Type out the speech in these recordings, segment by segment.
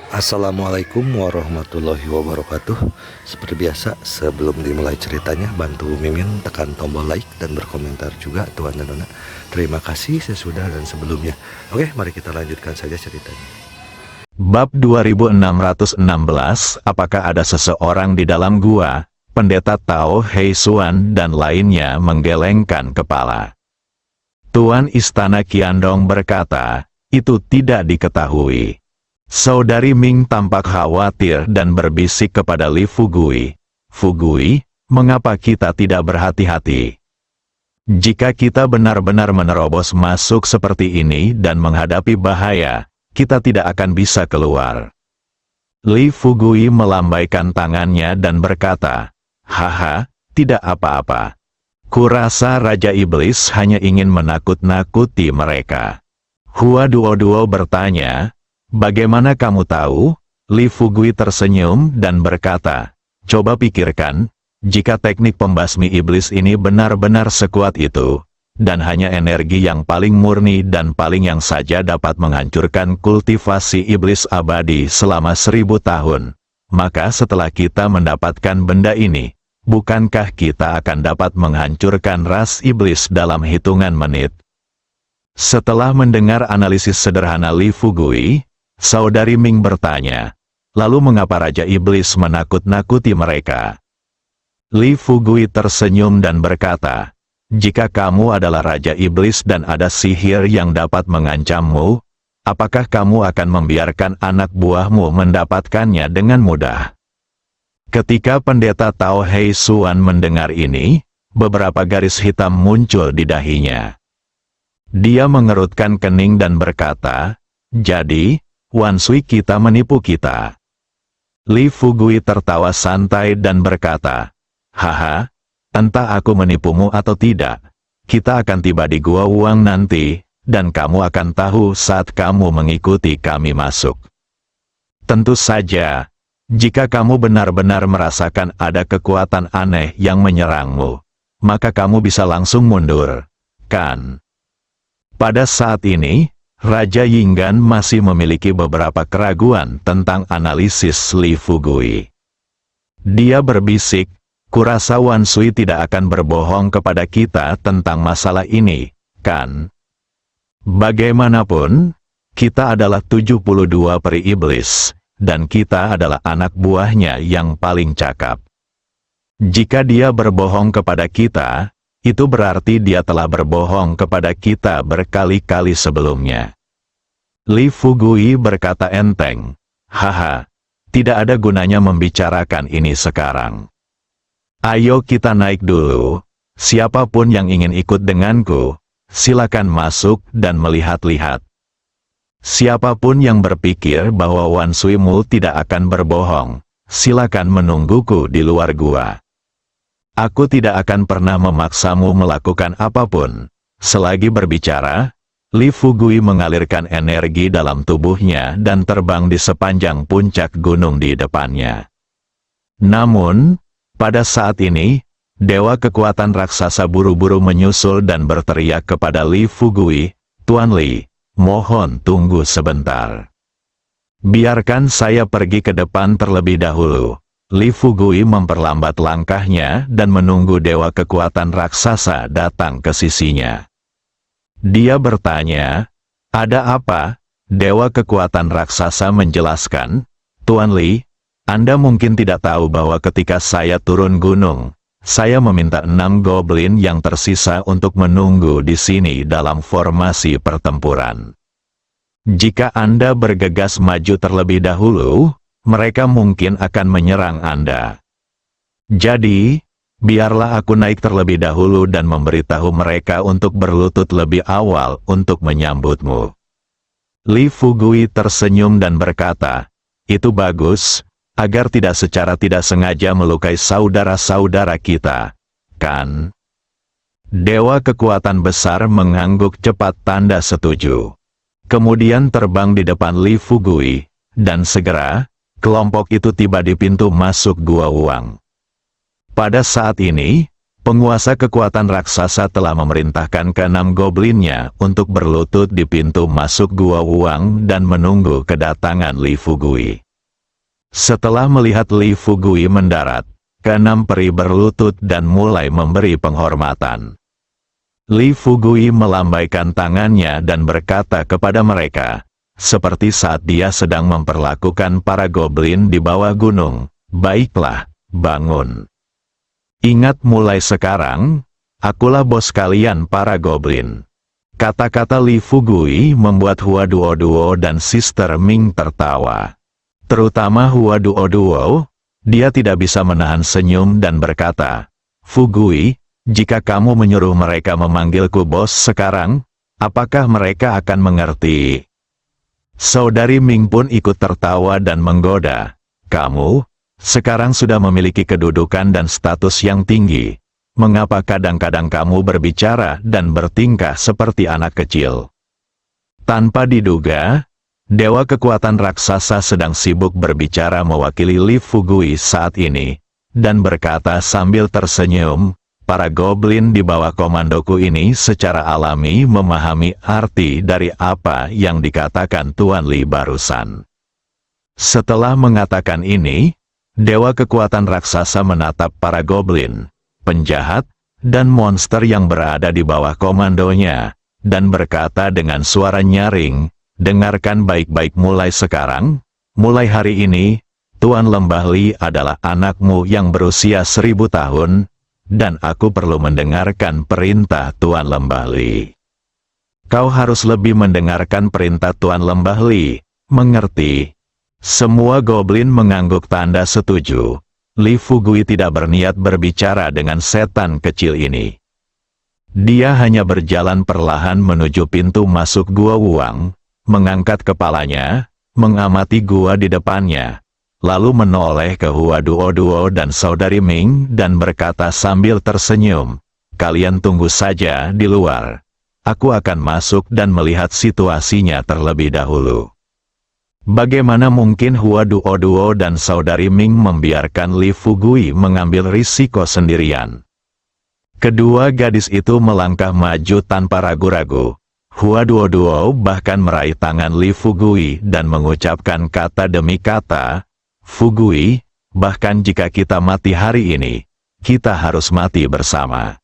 Assalamualaikum warahmatullahi wabarakatuh. Seperti biasa, sebelum dimulai ceritanya, bantu Mimin tekan tombol like dan berkomentar juga, Tuan dan Nona. Terima kasih sesudah dan sebelumnya. Oke, mari kita lanjutkan saja ceritanya. Bab 2616, apakah ada seseorang di dalam gua? Pendeta Tao Hei Xuan dan lainnya menggelengkan kepala. Tuan Istana Qiandong berkata, itu tidak diketahui. Saudari Ming tampak khawatir dan berbisik kepada Li Fugui. Fugui, mengapa kita tidak berhati-hati? Jika kita benar-benar menerobos masuk seperti ini dan menghadapi bahaya, kita tidak akan bisa keluar. Li Fugui melambaikan tangannya dan berkata, haha, tidak apa-apa. Kurasa Raja Iblis hanya ingin menakut-nakuti mereka. Hua Duo bertanya, bagaimana kamu tahu? Li Fugui tersenyum dan berkata, coba pikirkan, jika teknik pembasmi iblis ini benar-benar sekuat itu, dan hanya energi yang paling murni dan paling yang saja dapat menghancurkan kultivasi iblis abadi selama 1000 tahun, maka setelah kita mendapatkan benda ini, bukankah kita akan dapat menghancurkan ras iblis dalam hitungan menit? Setelah mendengar analisis sederhana Li Fugui, Saudari Ming bertanya, lalu mengapa Raja Iblis menakut-nakuti mereka? Li Fugui tersenyum dan berkata, jika kamu adalah Raja Iblis dan ada sihir yang dapat mengancammu, apakah kamu akan membiarkan anak buahmu mendapatkannya dengan mudah? Ketika Pendeta Tao Hei Xuan mendengar ini, beberapa garis hitam muncul di dahinya. Dia mengerutkan kening dan berkata, jadi, Wan Sui kita menipu kita. Li Fugui tertawa santai dan berkata, haha, entah aku menipumu atau tidak, kita akan tiba di Gua Wuang nanti, dan kamu akan tahu saat kamu mengikuti kami masuk. Tentu saja, jika kamu benar-benar merasakan ada kekuatan aneh yang menyerangmu, maka kamu bisa langsung mundur, kan? Pada saat ini, Raja Yinggan masih memiliki beberapa keraguan tentang analisis Li Fugui. Dia berbisik, kurasa Wan Sui tidak akan berbohong kepada kita tentang masalah ini, kan? Bagaimanapun, kita adalah 72 peri iblis, dan kita adalah anak buahnya yang paling cakap. Jika dia berbohong kepada kita, itu berarti dia telah berbohong kepada kita berkali-kali sebelumnya. Li Fugui berkata enteng, haha, tidak ada gunanya membicarakan ini sekarang. Ayo kita naik dulu, siapapun yang ingin ikut denganku, silakan masuk dan melihat-lihat. Siapapun yang berpikir bahwa Wan Sui Mu tidak akan berbohong, silakan menungguku di luar gua. Aku tidak akan pernah memaksamu melakukan apapun. Selagi berbicara, Li Fugui mengalirkan energi dalam tubuhnya dan terbang di sepanjang puncak gunung di depannya. Namun, pada saat ini, Dewa Kekuatan Raksasa buru-buru menyusul dan berteriak kepada Li Fugui, Tuan Li, mohon tunggu sebentar. Biarkan saya pergi ke depan terlebih dahulu. Li Fugui memperlambat langkahnya dan menunggu Dewa Kekuatan Raksasa datang ke sisinya. Dia bertanya, ada apa? Dewa Kekuatan Raksasa menjelaskan, Tuan Li, Anda mungkin tidak tahu bahwa ketika saya turun gunung, saya meminta 6 goblin yang tersisa untuk menunggu di sini dalam formasi pertempuran. Jika Anda bergegas maju terlebih dahulu, mereka mungkin akan menyerang Anda. Jadi, biarlah aku naik terlebih dahulu dan memberitahu mereka untuk berlutut lebih awal untuk menyambutmu. Li Fugui tersenyum dan berkata, itu bagus, agar tidak secara tidak sengaja melukai saudara-saudara kita, kan? Dewa Kekuatan Besar mengangguk cepat tanda setuju. Kemudian terbang di depan Li Fugui, dan segera, kelompok itu tiba di pintu masuk Gua Wuang. Pada saat ini, Penguasa kekuatan raksasa telah memerintahkan keenam goblinnya untuk berlutut di pintu masuk Gua Wuang dan menunggu kedatangan Li Fugui. Setelah melihat Li Fugui mendarat, keenam peri berlutut dan mulai memberi penghormatan. Li Fugui melambaikan tangannya dan berkata kepada mereka, seperti saat dia sedang memperlakukan para goblin di bawah gunung, "Baiklah, bangun. Ingat mulai sekarang, akulah bos kalian para goblin." Kata-kata Li Fugui membuat Hua Duo dan Sister Ming tertawa. Terutama Hua Duo, dia tidak bisa menahan senyum dan berkata, "Fugui, jika kamu menyuruh mereka memanggilku bos sekarang, apakah mereka akan mengerti?" Saudari Ming pun ikut tertawa dan menggoda, "Kamu sekarang sudah memiliki kedudukan dan status yang tinggi. Mengapa kadang-kadang kamu berbicara dan bertingkah seperti anak kecil?" Tanpa diduga, dewa kekuatan raksasa sedang sibuk berbicara mewakili Li Fugui saat ini, dan berkata sambil tersenyum, "Para goblin di bawah komandoku ini secara alami memahami arti dari apa yang dikatakan Tuan Li barusan." Setelah mengatakan ini, dewa kekuatan raksasa menatap para goblin, penjahat, dan monster yang berada di bawah komandonya, dan berkata dengan suara nyaring, "Dengarkan baik-baik mulai sekarang, mulai hari ini, Tuan Lembah Li adalah anakmu yang berusia 1000 tahun, dan aku perlu mendengarkan perintah Tuan Lembah Li. Kau harus lebih mendengarkan perintah Tuan Lembah Li, mengerti?" Semua goblin mengangguk tanda setuju. Li Fugui tidak berniat berbicara dengan setan kecil ini. Dia hanya berjalan perlahan menuju pintu masuk Gua Wuang, mengangkat kepalanya, mengamati gua di depannya, lalu menoleh ke Hua Duo dan Saudari Ming dan berkata sambil tersenyum, "Kalian tunggu saja di luar. Aku akan masuk dan melihat situasinya terlebih dahulu." Bagaimana mungkin Hua Duo dan Saudari Ming membiarkan Li Fugui mengambil risiko sendirian? Kedua gadis itu melangkah maju tanpa ragu-ragu. Hua Duo bahkan meraih tangan Li Fugui dan mengucapkan kata demi kata, "Fugui, bahkan jika kita mati hari ini, kita harus mati bersama."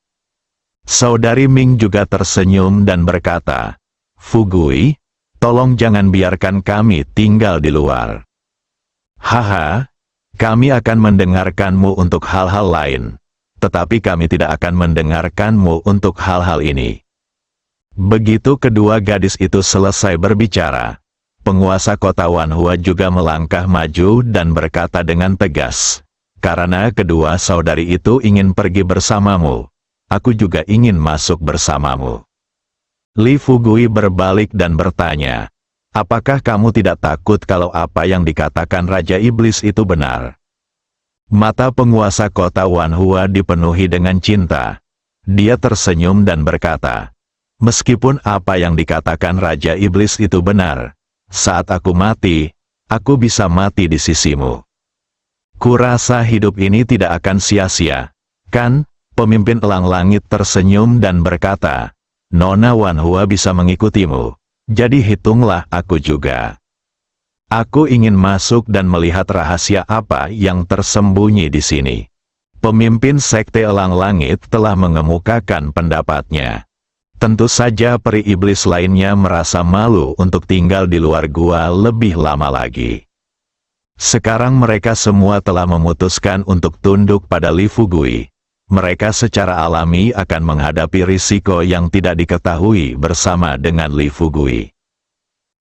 Saudari Ming juga tersenyum dan berkata, "Fugui, tolong jangan biarkan kami tinggal di luar. Haha, kami akan mendengarkanmu untuk hal-hal lain, tetapi kami tidak akan mendengarkanmu untuk hal-hal ini." Begitu kedua gadis itu selesai berbicara, penguasa kota Wanhua juga melangkah maju dan berkata dengan tegas, "Karena kedua saudari itu ingin pergi bersamamu, aku juga ingin masuk bersamamu." Li Fugui berbalik dan bertanya, "Apakah kamu tidak takut kalau apa yang dikatakan Raja Iblis itu benar?" Mata penguasa kota Wanhua dipenuhi dengan cinta. Dia tersenyum dan berkata, "Meskipun apa yang dikatakan Raja Iblis itu benar, saat aku mati, aku bisa mati di sisimu. Kurasa hidup ini tidak akan sia-sia, kan?" Pemimpin Elang Langit tersenyum dan berkata, "Nona Wanhua bisa mengikutimu, jadi hitunglah aku juga. Aku ingin masuk dan melihat rahasia apa yang tersembunyi di sini." Pemimpin Sekte Elang Langit telah mengemukakan pendapatnya. Tentu saja peri iblis lainnya merasa malu untuk tinggal di luar gua lebih lama lagi. Sekarang mereka semua telah memutuskan untuk tunduk pada Li Fugui. Mereka secara alami akan menghadapi risiko yang tidak diketahui bersama dengan Li Fugui.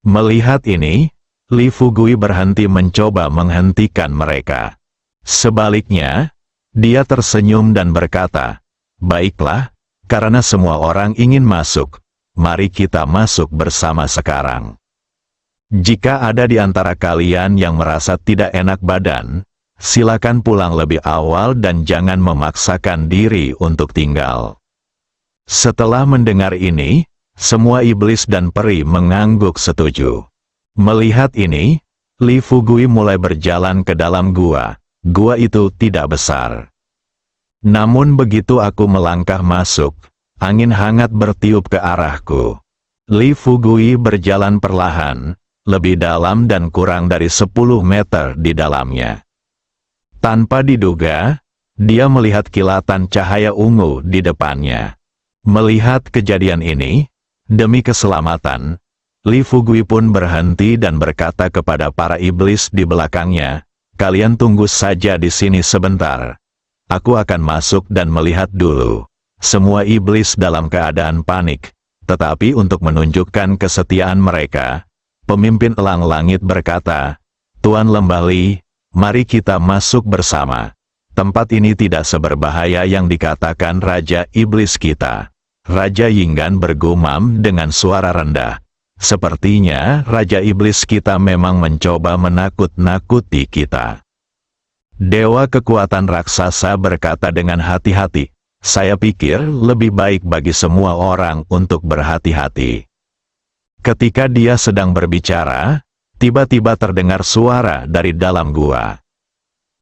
Melihat ini, Li Fugui berhenti mencoba menghentikan mereka. Sebaliknya, dia tersenyum dan berkata, "Baiklah, karena semua orang ingin masuk, mari kita masuk bersama sekarang. Jika ada di antara kalian yang merasa tidak enak badan, silakan pulang lebih awal dan jangan memaksakan diri untuk tinggal." Setelah mendengar ini, semua iblis dan peri mengangguk setuju. Melihat ini, Li Fugui mulai berjalan ke dalam gua. Gua itu tidak besar. Namun begitu aku melangkah masuk, angin hangat bertiup ke arahku. Li Fugui berjalan perlahan, lebih dalam dan kurang dari 10 meter di dalamnya. Tanpa diduga, dia melihat kilatan cahaya ungu di depannya. Melihat kejadian ini, demi keselamatan, Li Fugui pun berhenti dan berkata kepada para iblis di belakangnya, "Kalian tunggu saja di sini sebentar. Aku akan masuk dan melihat dulu." Semua iblis dalam keadaan panik, tetapi untuk menunjukkan kesetiaan mereka, pemimpin elang langit berkata, "Tuan Lembah Li, mari kita masuk bersama. Tempat ini tidak seberbahaya yang dikatakan Raja Iblis kita." Raja Yinggan bergumam dengan suara rendah. "Sepertinya Raja Iblis kita memang mencoba menakut-nakuti kita." Dewa kekuatan raksasa berkata dengan hati-hati, "Saya pikir lebih baik bagi semua orang untuk berhati-hati." Ketika dia sedang berbicara, tiba-tiba terdengar suara dari dalam gua.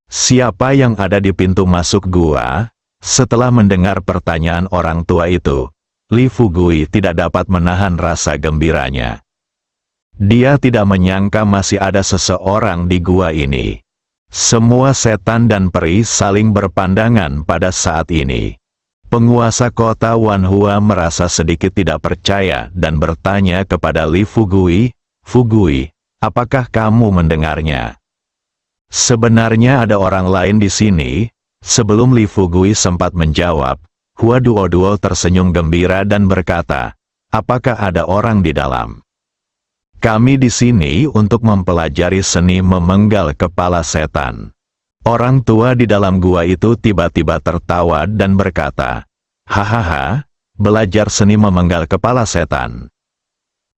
Siapa yang ada di pintu masuk gua? Setelah mendengar pertanyaan orang tua itu, Li Fugui tidak dapat menahan rasa gembiranya. Dia tidak menyangka masih ada seseorang di gua ini. Semua setan dan peri saling berpandangan pada saat ini. Penguasa kota Wanhua merasa sedikit tidak percaya dan bertanya kepada Li Fugui, "Fugui, apakah kamu mendengarnya?" Sebenarnya ada orang lain di sini. Sebelum Li Fugui sempat menjawab, Hua Duo tersenyum gembira dan berkata, "Apakah ada orang di dalam?" "Kami di sini untuk mempelajari seni memenggal kepala setan." Orang tua di dalam gua itu tiba-tiba tertawa dan berkata, "Hahaha, belajar seni memenggal kepala setan.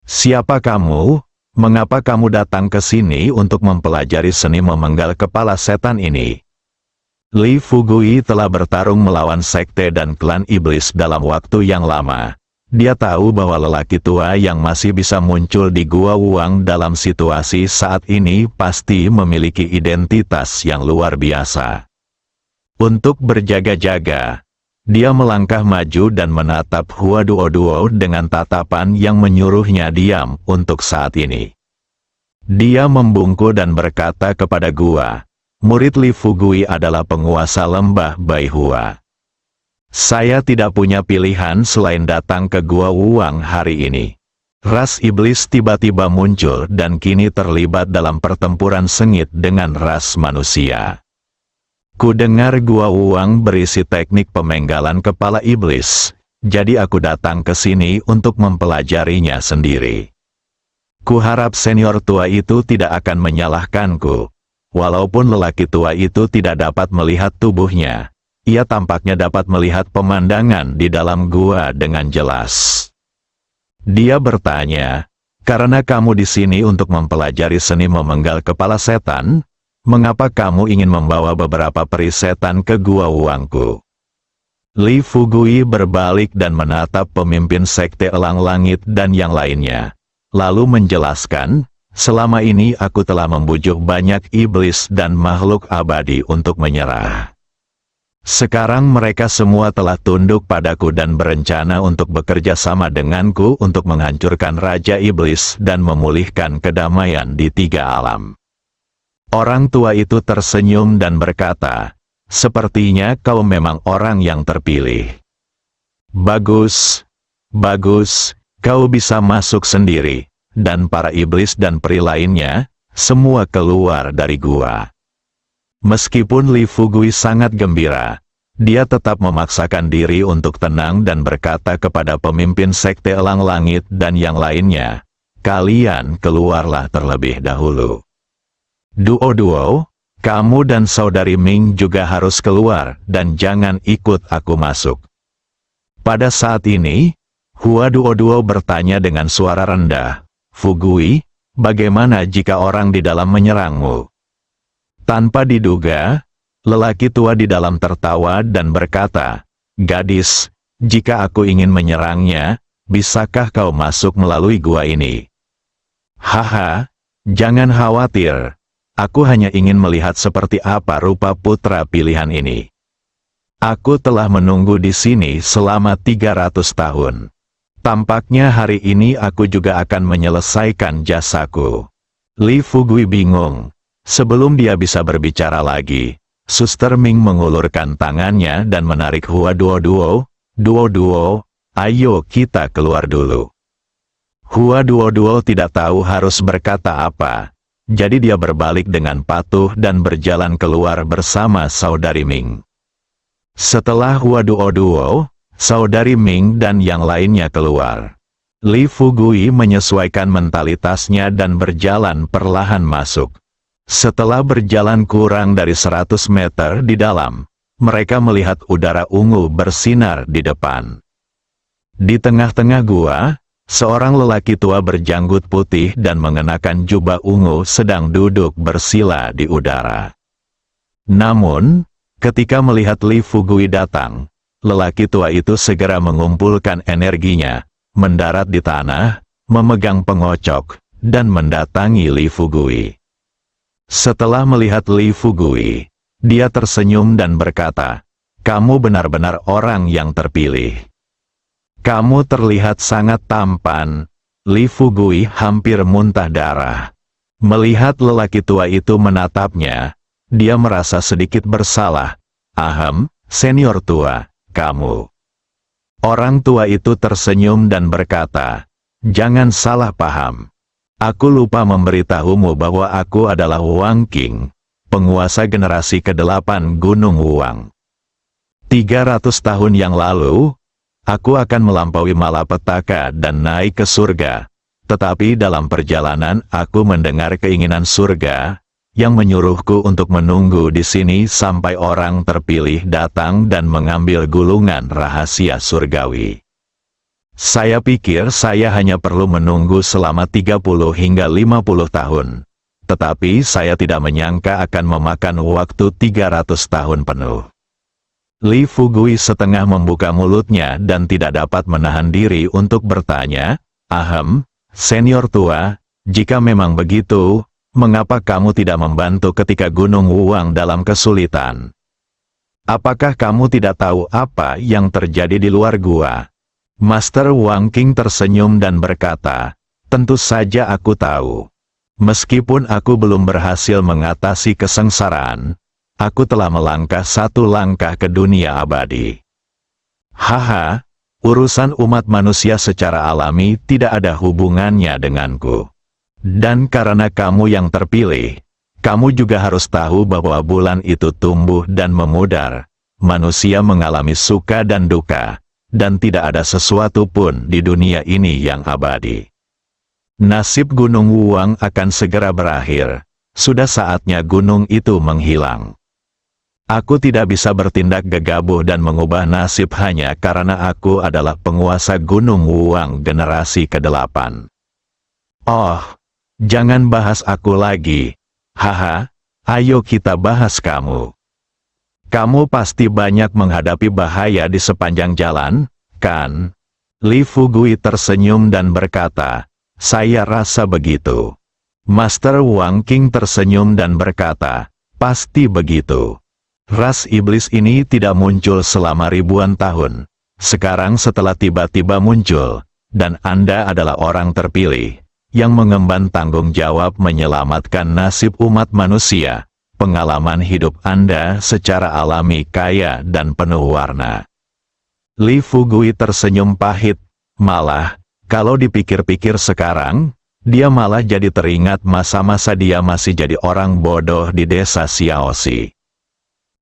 Siapa kamu? Mengapa kamu datang ke sini untuk mempelajari seni memenggal kepala setan ini?" Li Fugui telah bertarung melawan sekte dan klan iblis dalam waktu yang lama. Dia tahu bahwa lelaki tua yang masih bisa muncul di Gua Wuang dalam situasi saat ini pasti memiliki identitas yang luar biasa. Untuk berjaga-jaga, dia melangkah maju dan menatap Hua Duo dengan tatapan yang menyuruhnya diam untuk saat ini. Dia membungkuk dan berkata kepada gua, "Murid Li Fugui adalah penguasa lembah Baihua. Saya tidak punya pilihan selain datang ke Gua Wuang hari ini." Ras iblis tiba-tiba muncul dan kini terlibat dalam pertempuran sengit dengan ras manusia. Ku dengar Gua Wuang berisi teknik pemenggalan kepala iblis, jadi aku datang ke sini untuk mempelajarinya sendiri. Ku harap senior tua itu tidak akan menyalahkanku. Walaupun lelaki tua itu tidak dapat melihat tubuhnya, ia tampaknya dapat melihat pemandangan di dalam gua dengan jelas. Dia bertanya, "Karena kamu di sini untuk mempelajari seni memenggal kepala setan, mengapa kamu ingin membawa beberapa peri setan ke Gua Wuangku?" Li Fugui berbalik dan menatap pemimpin sekte Elang Langit dan yang lainnya, lalu menjelaskan, "Selama ini aku telah membujuk banyak iblis dan makhluk abadi untuk menyerah. Sekarang mereka semua telah tunduk padaku dan berencana untuk bekerja sama denganku untuk menghancurkan Raja Iblis dan memulihkan kedamaian di 3 alam." Orang tua itu tersenyum dan berkata, "Sepertinya kau memang orang yang terpilih. Bagus, bagus, kau bisa masuk sendiri." Dan para iblis dan peri lainnya, semua keluar dari gua. Meskipun Li Fugui sangat gembira, dia tetap memaksakan diri untuk tenang dan berkata kepada pemimpin sekte Elang Langit dan yang lainnya, "Kalian keluarlah terlebih dahulu. Duo, kamu dan saudari Ming juga harus keluar dan jangan ikut aku masuk." Pada saat ini, Hua Duo bertanya dengan suara rendah, "Fugui, bagaimana jika orang di dalam menyerangmu?" Tanpa diduga, lelaki tua di dalam tertawa dan berkata, "Gadis, jika aku ingin menyerangnya, bisakah kau masuk melalui gua ini?" "Haha, jangan khawatir. Aku hanya ingin melihat seperti apa rupa putra pilihan ini. Aku telah menunggu di sini selama 300 tahun. Tampaknya hari ini aku juga akan menyelesaikan jasaku. Li Fugui bingung. Sebelum dia bisa berbicara lagi, Suster Ming mengulurkan tangannya dan menarik Hua Duo, ayo kita keluar dulu. Hua Duo tidak tahu harus berkata apa, jadi dia berbalik dengan patuh dan berjalan keluar bersama Saudari Ming. Setelah Hua Duo, Saudari Ming dan yang lainnya keluar, Li Fugui menyesuaikan mentalitasnya dan berjalan perlahan masuk. Setelah berjalan kurang dari 100 meter di dalam, mereka melihat udara ungu bersinar di depan. Di tengah-tengah gua, seorang lelaki tua berjanggut putih dan mengenakan jubah ungu sedang duduk bersila di udara. Namun, ketika melihat Li Fugui datang, lelaki tua itu segera mengumpulkan energinya, mendarat di tanah, memegang pengocok, dan mendatangi Li Fugui. Setelah melihat Li Fugui, dia tersenyum dan berkata, "Kamu benar-benar orang yang terpilih. Kamu terlihat sangat tampan." Li Fugui hampir muntah darah. Melihat lelaki tua itu menatapnya, dia merasa sedikit bersalah. "Ahem, senior tua, kamu." Orang tua itu tersenyum dan berkata, "Jangan salah paham. Aku lupa memberitahumu bahwa aku adalah Wang Qing, penguasa generasi ke-8 Gunung Wuang. 300 tahun yang lalu, aku akan melampaui malapetaka dan naik ke surga. Tetapi dalam perjalanan aku mendengar keinginan surga, yang menyuruhku untuk menunggu di sini sampai orang terpilih datang dan mengambil gulungan rahasia surgawi. Saya pikir saya hanya perlu menunggu selama 30 hingga 50 tahun. Tetapi saya tidak menyangka akan memakan waktu 300 tahun penuh." Li Fugui setengah membuka mulutnya dan tidak dapat menahan diri untuk bertanya, "Ahem, senior tua, jika memang begitu, mengapa kamu tidak membantu ketika Gunung Wuang dalam kesulitan? Apakah kamu tidak tahu apa yang terjadi di luar gua?" Master Wang Qing tersenyum dan berkata, "Tentu saja aku tahu. Meskipun aku belum berhasil mengatasi kesengsaraan, aku telah melangkah satu langkah ke dunia abadi. Haha, urusan umat manusia secara alami tidak ada hubungannya denganku. Dan karena kamu yang terpilih, kamu juga harus tahu bahwa bulan itu tumbuh dan memudar. Manusia mengalami suka dan duka, dan tidak ada sesuatu pun di dunia ini yang abadi. Nasib Gunung Wuang akan segera berakhir. Sudah saatnya gunung itu menghilang. Aku tidak bisa bertindak gegabah dan mengubah nasib hanya karena aku adalah penguasa Gunung Wuang generasi ke-8. Oh, jangan bahas aku lagi. Haha, ayo kita bahas kamu. Kamu pasti banyak menghadapi bahaya di sepanjang jalan, kan?" Li Fugui tersenyum dan berkata, "Saya rasa begitu." Master Wang Qing tersenyum dan berkata, "Pasti begitu. Ras iblis ini tidak muncul selama ribuan tahun. Sekarang setelah tiba-tiba muncul, dan Anda adalah orang terpilih, yang mengemban tanggung jawab menyelamatkan nasib umat manusia. Pengalaman hidup Anda secara alami kaya dan penuh warna." Li Fugui tersenyum pahit. Malah, kalau dipikir-pikir sekarang, dia malah jadi teringat masa-masa dia masih jadi orang bodoh di desa Xiaoxi.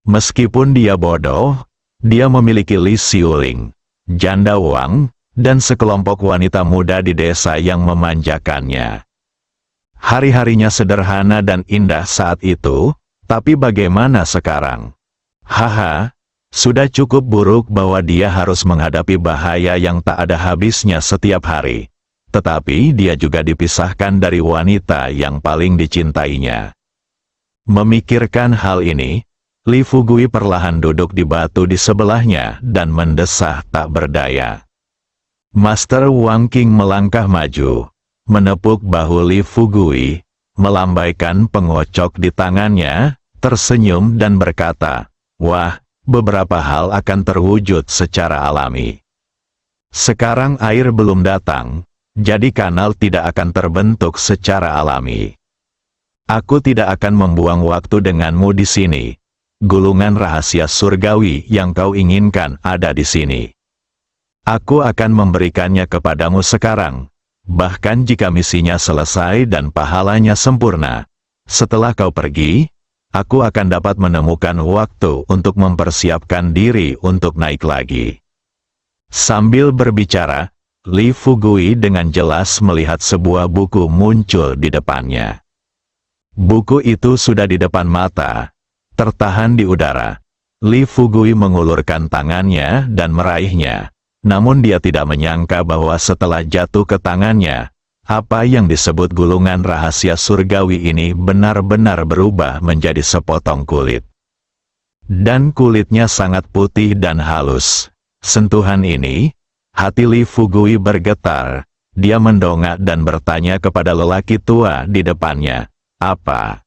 Meskipun dia bodoh, dia memiliki Li Xiuling, janda Wang, dan sekelompok wanita muda di desa yang memanjakannya. Hari-harinya sederhana dan indah saat itu, tapi bagaimana sekarang? Haha, sudah cukup buruk bahwa dia harus menghadapi bahaya yang tak ada habisnya setiap hari. Tetapi dia juga dipisahkan dari wanita yang paling dicintainya. Memikirkan hal ini, Li Fugui perlahan duduk di batu di sebelahnya dan mendesah tak berdaya. Master Wang Qing melangkah maju, menepuk bahu Li Fugui, melambaikan pengocok di tangannya, tersenyum dan berkata, "Wah, beberapa hal akan terwujud secara alami. Sekarang air belum datang, jadi kanal tidak akan terbentuk secara alami. Aku tidak akan membuang waktu denganmu di sini. Gulungan rahasia surgawi yang kau inginkan ada di sini. Aku akan memberikannya kepadamu sekarang, bahkan jika misinya selesai dan pahalanya sempurna. Setelah kau pergi, aku akan dapat menemukan waktu untuk mempersiapkan diri untuk naik lagi. Sambil berbicara, Li Fugui dengan jelas melihat sebuah buku muncul di depannya. Buku itu sudah di depan mata, tertahan di udara. Li Fugui mengulurkan tangannya dan meraihnya. Namun dia tidak menyangka bahwa setelah jatuh ke tangannya, apa yang disebut gulungan rahasia surgawi ini benar-benar berubah menjadi sepotong kulit. Dan kulitnya sangat putih dan halus. Sentuhan ini, hati Li Fugui bergetar. Dia mendongak dan bertanya kepada lelaki tua di depannya, "Apa?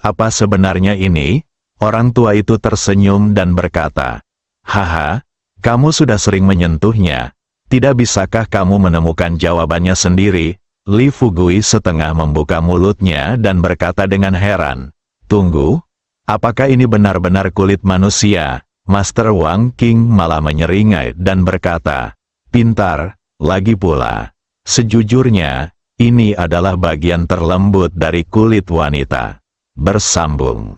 Apa sebenarnya ini?" Orang tua itu tersenyum dan berkata, "Haha, kamu sudah sering menyentuhnya. Tidak bisakah kamu menemukan jawabannya sendiri?" Li Fugui setengah membuka mulutnya dan berkata dengan heran, "Tunggu, apakah ini benar-benar kulit manusia?" Master Wang King malah menyeringai dan berkata, "Pintar, lagi pula. Sejujurnya, ini adalah bagian terlembut dari kulit wanita." Bersambung.